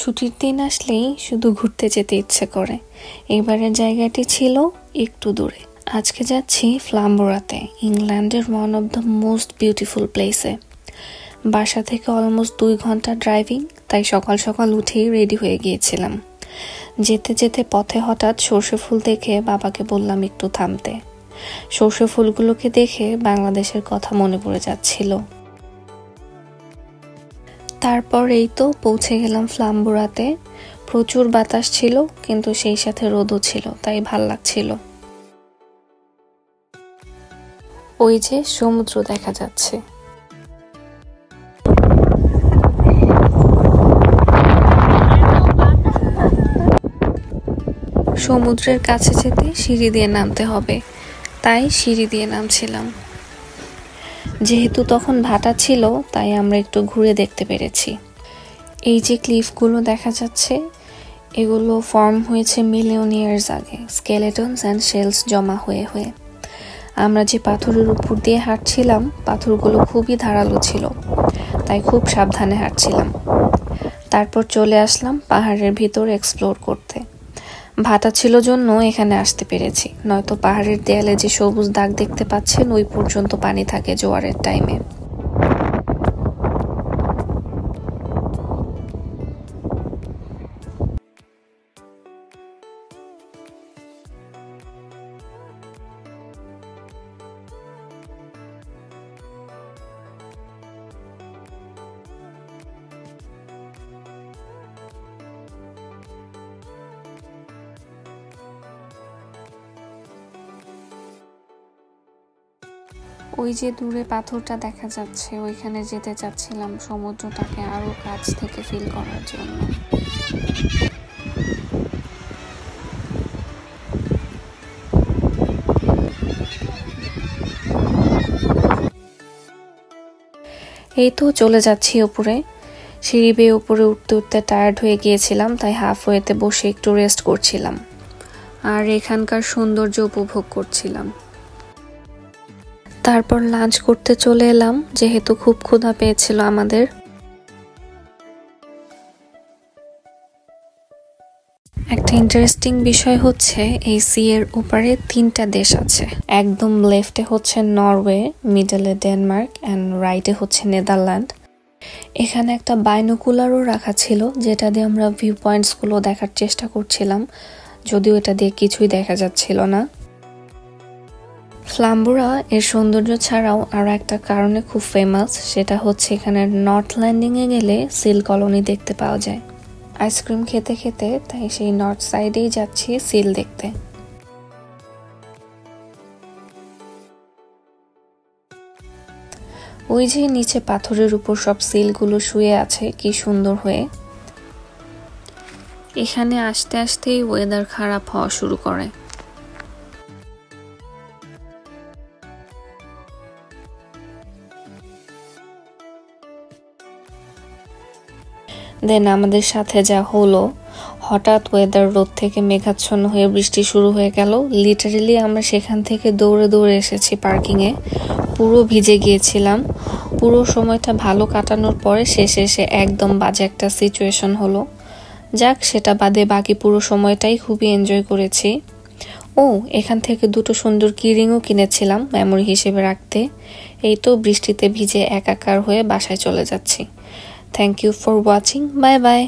ছুটির দিন আসলেই শুধু ঘুরতে যেতে ইচ্ছে করে। এবারের জায়গাটি ছিল একটু দূরে। আজকে যাচ্ছি ফ্লাম্বোরাতে, ইংল্যান্ডের one of the most beautiful প্লেসে। বাসা থেকে অলমোস্ট 2 ঘন্টা ড্রাইভিং, তাই সকাল সকাল উঠেই রেডি হয়ে গিয়েছিলাম। যেতে যেতে পথে হঠাৎ সর্ষে ফুল দেখে বাবাকে বললাম একটু থামতে। সর্ষে ফুলগুলোকে দেখে বাংলাদেশের কথা মনে পড়ে যাচ্ছিল। তারপর এই তো পৌঁছে গেলাম ফ্লাম্বোরাতে। প্রচুর বাতাস ছিল, কিন্তু সেই সাথে রোদও ছিল, তাই ভাল লাগছিল। ওই যে সমুদ্র দেখা যাচ্ছে। সমুদ্রের কাছে যেতে সিঁড়ি দিয়ে নামতে হবে, তাই সিঁড়ি দিয়ে নামছিলাম। যেহেতু তখন ভাটা ছিল, তাই আমরা একটু ঘুরে দেখতে পেরেছি। এই যে ক্লিফগুলো দেখা যাচ্ছে, এগুলো ফর্ম হয়েছে মিলিয়ন ইয়ার্স আগে, স্কেলেটনস অ্যান্ড শেলস জমা হয়ে হয়ে। আমরা যে পাথরের উপর দিয়ে হাঁটছিলাম, পাথরগুলো খুবই ধারালো ছিল, তাই খুব সাবধানে হাঁটছিলাম। তারপর চলে আসলাম পাহাড়ের ভিতর এক্সপ্লোর করতে। ভাটা ছিল জন্য এখানে আসতে পেরেছি, নয়তো পাহাড়ের দেয়ালে যে সবুজ দাগ দেখতে পাচ্ছেন, ওই পর্যন্ত পানি থাকে জোয়ারের টাইমে। ওই যে দূরে পাথরটা দেখা যাচ্ছে, ওইখানে যেতে চাচ্ছিলাম সমুদ্রটাকে আরো কাছ থেকে ফিল করার জন্য। এই তো চলে যাচ্ছি উপরে। সিঁড়ি বেয়ে উপরে উঠতে উঠতে টায়ার্ড হয়ে গিয়েছিলাম, তাই হাফওয়েতে বসে একটু রেস্ট করছিলাম আর এখানকার সৌন্দর্য উপভোগ করছিলাম। তারপর লাঞ্চ করতে চলে এলাম, যেহেতু খুব ক্ষুধা পেয়েছিল আমাদের। একটা ইন্টারেস্টিং বিষয় হচ্ছে, এই সি এর ওপারে 3টা দেশ আছে। একদম লেফটে হচ্ছে নরওয়ে, মিডলে ডেনমার্ক অ্যান্ড রাইটে হচ্ছে নেদারল্যান্ড। এখানে একটা বাইনোকুলারও রাখা ছিল, যেটা দিয়ে আমরা ভিউ পয়েন্টসগুলো দেখার চেষ্টা করছিলাম, যদিও এটা দিয়ে কিছুই দেখা যাচ্ছিল না। ফ্লাম্বোরা এর সৌন্দর্য ছাড়াও আরো একটা কারণে খুব ফেমাস, সেটা হচ্ছে এখানে নর্থ ল্যান্ডিং এ গেলে সিল কলোনি দেখতে পাওয়া যায়। আইসক্রিম খেতে খেতে তাই সেই নর্থ সাইডেই যাচ্ছি সিল দেখতে। ওই যে নিচে পাথরের উপর সব সিলগুলো শুয়ে আছে, কি সুন্দর হয়ে। এখানে আসতে আসতেই ওয়েদার খারাপ হওয়া শুরু করে। দেন আমাদের সাথে যা হলো, হঠাৎ ওয়েদার রোদ থেকে মেঘাচ্ছন্ন হয়ে বৃষ্টি শুরু হয়ে গেল। লিটারেলি আমরা সেখান থেকে দৌড়ে দৌড়ে এসেছি পার্কিংয়ে, পুরো ভিজে গিয়েছিলাম। পুরো সময়টা ভালো কাটানোর পরে শেষে এসে একদম বাজে একটা সিচুয়েশন হলো। যাক, সেটা বাদে বাকি পুরো সময়টাই খুবই এনজয় করেছি। ও, এখান থেকে 2টো সুন্দর কিরিংও কিনেছিলাম মেমোরি হিসেবে রাখতে। এই তো বৃষ্টিতে ভিজে একাকার হয়ে বাসায় চলে যাচ্ছি। Thank you for watching. Bye bye.